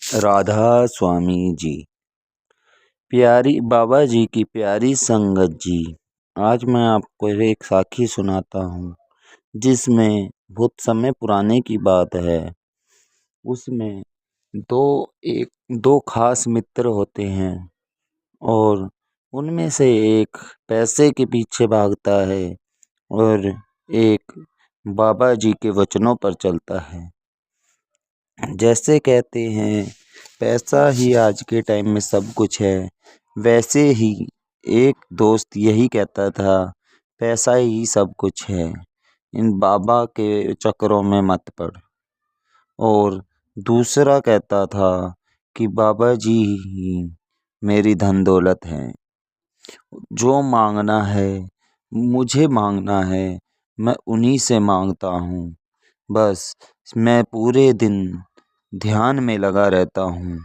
राधा स्वामी जी। प्यारी बाबा जी की प्यारी संगत जी। आज मैं आपको एक साखी सुनाता हूँ जिसमें बहुत समय पुराने की बात है। उसमें दो एक दो खास मित्र होते हैं और उनमें से एक पैसे के पीछे भागता है और एक बाबा जी के वचनों पर चलता है। जैसे कहते हैं पैसा ही आज के टाइम में सब कुछ है, वैसे ही एक दोस्त यही कहता था पैसा ही सब कुछ है, इन बाबा के चक्करों में मत पड़। और दूसरा कहता था कि बाबा जी ही मेरी धन दौलत है, जो मांगना है मुझे मांगना है मैं उन्हीं से मांगता हूँ। बस मैं पूरे दिन ध्यान में लगा रहता हूँ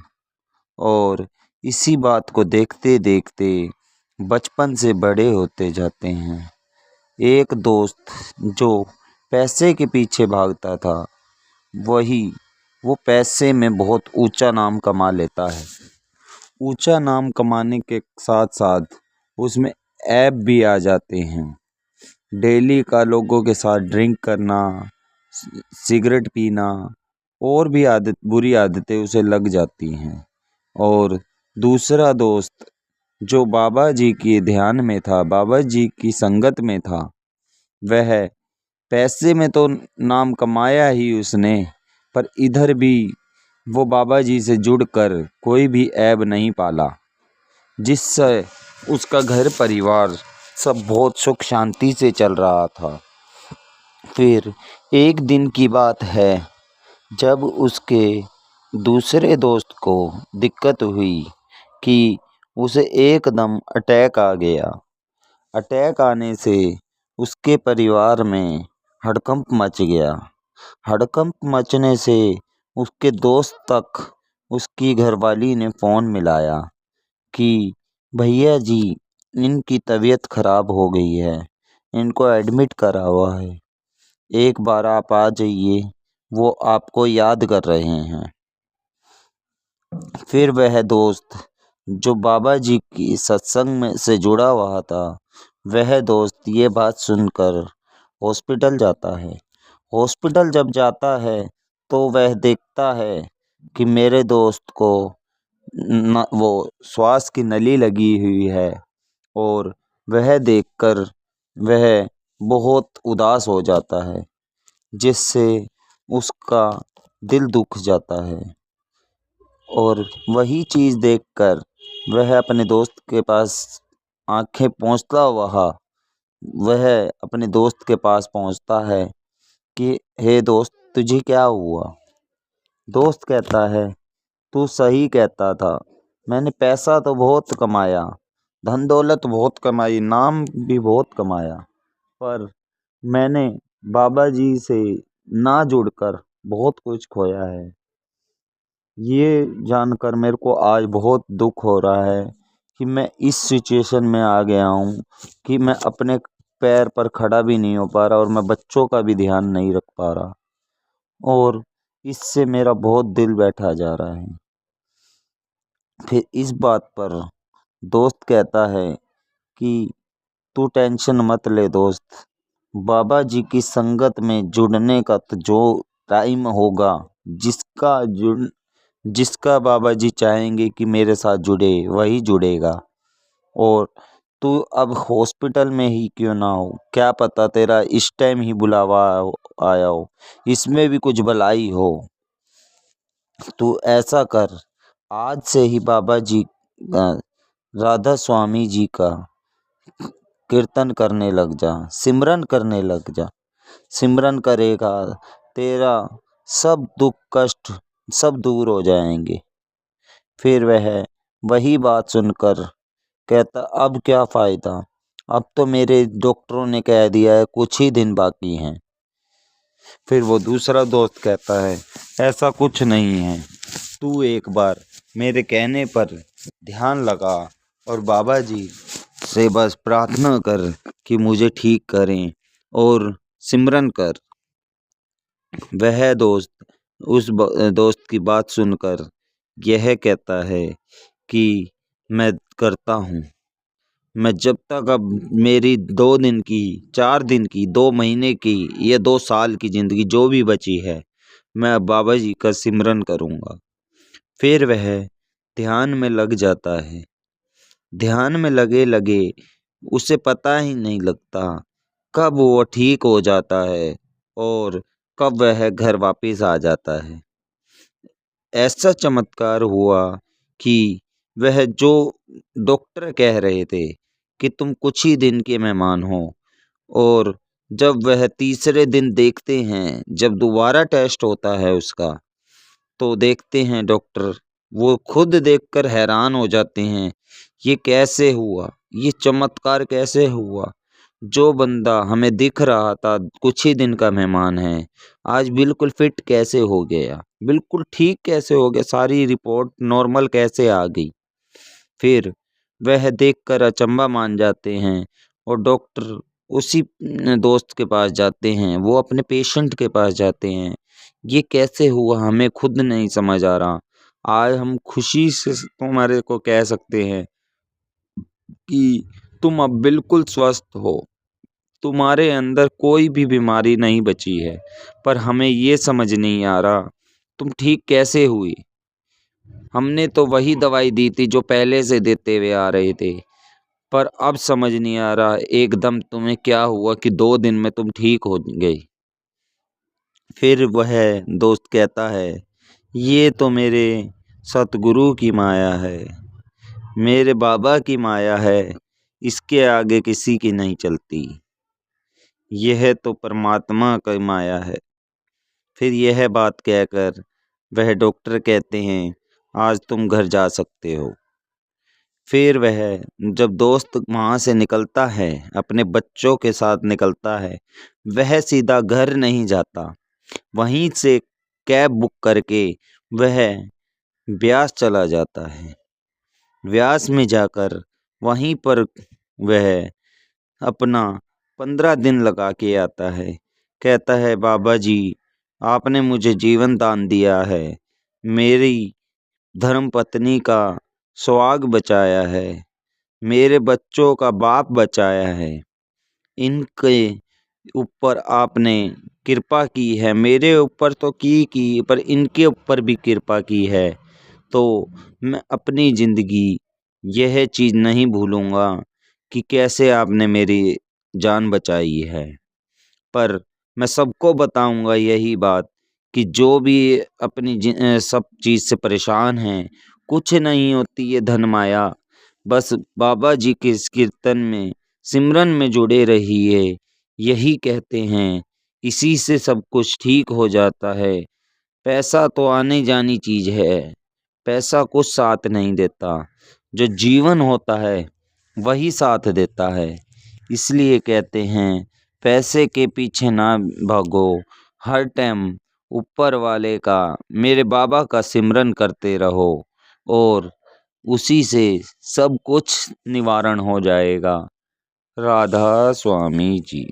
और इसी बात को देखते देखते बचपन से बड़े होते जाते हैं। एक दोस्त जो पैसे के पीछे भागता था वो पैसे में बहुत ऊंचा नाम कमा लेता है। ऊंचा नाम कमाने के साथ साथ उसमें ऐप भी आ जाते हैं। डेली का लोगों के साथ ड्रिंक करना, सिगरेट पीना और भी बुरी आदतें उसे लग जाती हैं। और दूसरा दोस्त जो बाबा जी के ध्यान में था, बाबा जी की संगत में था, वह पैसे में तो नाम कमाया ही उसने, पर इधर भी वो बाबा जी से जुड़कर कोई भी ऐब नहीं पाला, जिससे उसका घर परिवार सब बहुत सुख शांति से चल रहा था। फिर एक दिन की बात है जब उसके दूसरे दोस्त को दिक्कत हुई कि उसे एकदम अटैक आ गया। अटैक आने से उसके परिवार में हड़कंप मच गया। हड़कंप मचने से उसके दोस्त तक उसकी घरवाली ने फ़ोन मिलाया कि भैया जी इनकी तबीयत खराब हो गई है, इनको एडमिट करा हुआ है, एक बार आप आ जाइए, वो आपको याद कर रहे हैं। फिर वह दोस्त जो बाबा जी की सत्संग में से जुड़ा हुआ था, वह दोस्त ये बात सुनकर हॉस्पिटल जाता है। हॉस्पिटल जब जाता है तो वह देखता है कि मेरे दोस्त को वो श्वास की नली लगी हुई है और वह देखकर वह बहुत उदास हो जाता है, जिससे उसका दिल दुख जाता है। और वही चीज़ देखकर वह अपने दोस्त के पास आंखें पोंछता हुआ वह अपने दोस्त के पास पहुंचता है कि हे दोस्त तुझे क्या हुआ। दोस्त कहता है तू सही कहता था, मैंने पैसा तो बहुत कमाया, धन दौलत बहुत कमाई, नाम भी बहुत कमाया, पर मैंने बाबा जी से ना जुड़कर बहुत कुछ खोया है। ये जानकर मेरे को आज बहुत दुख हो रहा है कि मैं इस सिचुएशन में आ गया हूँ कि मैं अपने पैर पर खड़ा भी नहीं हो पा रहा और मैं बच्चों का भी ध्यान नहीं रख पा रहा, और इससे मेरा बहुत दिल बैठा जा रहा है। फिर इस बात पर दोस्त कहता है कि तू टेंशन मत ले दोस्त, बाबा जी की संगत में जुड़ने का तो जो टाइम होगा, जिसका बाबा जी चाहेंगे कि मेरे साथ जुड़े वही जुड़ेगा। और तू अब हॉस्पिटल में ही क्यों ना हो, क्या पता तेरा इस टाइम ही बुलावा आया हो, इसमें भी कुछ भलाई हो। तू ऐसा कर, आज से ही बाबा जी राधा स्वामी जी का कीर्तन करने लग जा, सिमरन करने लग जा। सिमरन करेगा तेरा सब दुख कष्ट सब दूर हो जाएंगे। फिर वह वही बात सुनकर कहता अब क्या फ़ायदा, अब तो मेरे डॉक्टरों ने कह दिया है कुछ ही दिन बाकी हैं। फिर वो दूसरा दोस्त कहता है ऐसा कुछ नहीं है, तू एक बार मेरे कहने पर ध्यान लगा और बाबा जी से बस प्रार्थना कर कि मुझे ठीक करें और सिमरन कर। वह दोस्त उस दोस्त की बात सुनकर यह कहता है कि मैं करता हूँ। मैं जब तक अब मेरी 2 दिन की, 4 दिन की, 2 महीने की या 2 साल की ज़िंदगी जो भी बची है, मैं अब बाबा जी का सिमरन करूँगा। फिर वह ध्यान में लग जाता है। ध्यान में लगे-लगे उसे पता ही नहीं लगता कब वो ठीक हो जाता है और कब वह घर वापिस आ जाता है। ऐसा चमत्कार हुआ कि वह जो डॉक्टर कह रहे थे कि तुम कुछ ही दिन के मेहमान हो, और जब वह तीसरे दिन देखते हैं, जब दोबारा टेस्ट होता है उसका, तो देखते हैं डॉक्टर, वो खुद देखकर हैरान हो जाते हैं, ये कैसे हुआ? ये चमत्कार कैसे हुआ? जो बंदा हमें दिख रहा था कुछ ही दिन का मेहमान है, आज बिल्कुल फिट कैसे हो गया? बिल्कुल ठीक कैसे हो गया? सारी रिपोर्ट नॉर्मल कैसे आ गई? फिर वह देखकर अचंभा मान जाते हैं और डॉक्टर उसी दोस्त के पास जाते हैं, वो अपने पेशेंट के पास जाते हैं। ये कैसे हुआ हमें खुद नहीं समझ आ रहा। आज हम खुशी से तुम्हारे को कह सकते हैं कि तुम अब बिल्कुल स्वस्थ हो। तुम्हारे अंदर कोई भी बीमारी नहीं बची है, पर हमें ये समझ नहीं आ रहा तुम ठीक कैसे हुई। हमने तो वही दवाई दी थी जो पहले से देते हुए आ रहे थे, पर अब समझ नहीं आ रहा एकदम तुम्हें क्या हुआ कि 2 दिन में तुम ठीक हो गई। फिर वह दोस्त कहता है, ये तो मेरे सतगुरु की माया है, मेरे बाबा की माया है, इसके आगे किसी की नहीं चलती। यह तो परमात्मा की माया है। फिर यह बात कहकर वह डॉक्टर कहते हैं, आज तुम घर जा सकते हो। फिर वह जब दोस्त वहाँ से निकलता है, अपने बच्चों के साथ निकलता है, वह सीधा घर नहीं जाता। वहीं से कैब बुक करके वह ब्यास चला जाता है। ब्यास में जाकर वहीं पर वह अपना 15 दिन लगा के आता है। कहता है, बाबा जी आपने मुझे जीवन दान दिया है, मेरी धर्मपत्नी का सुहाग बचाया है, मेरे बच्चों का बाप बचाया है, इनके ऊपर आपने कृपा की है, मेरे ऊपर तो की पर इनके ऊपर भी कृपा की है। तो मैं अपनी ज़िंदगी यह चीज़ नहीं भूलूँगा कि कैसे आपने मेरी जान बचाई है। पर मैं सबको बताऊँगा यही बात कि जो भी अपनी सब चीज़ से परेशान हैं, कुछ नहीं होती ये धन माया, बस बाबा जी के इस कीर्तन में, सिमरन में जुड़े रहिए, यही कहते हैं, इसी से सब कुछ ठीक हो जाता है। पैसा तो आने-जानी चीज़ है, पैसा कुछ साथ नहीं देता, जो जीवन होता है, वही साथ देता है। इसलिए कहते हैं, पैसे के पीछे ना भागो, हर टाइम ऊपर वाले का, मेरे बाबा का सिमरन करते रहो और उसी से सब कुछ निवारण हो जाएगा। राधा स्वामी जी।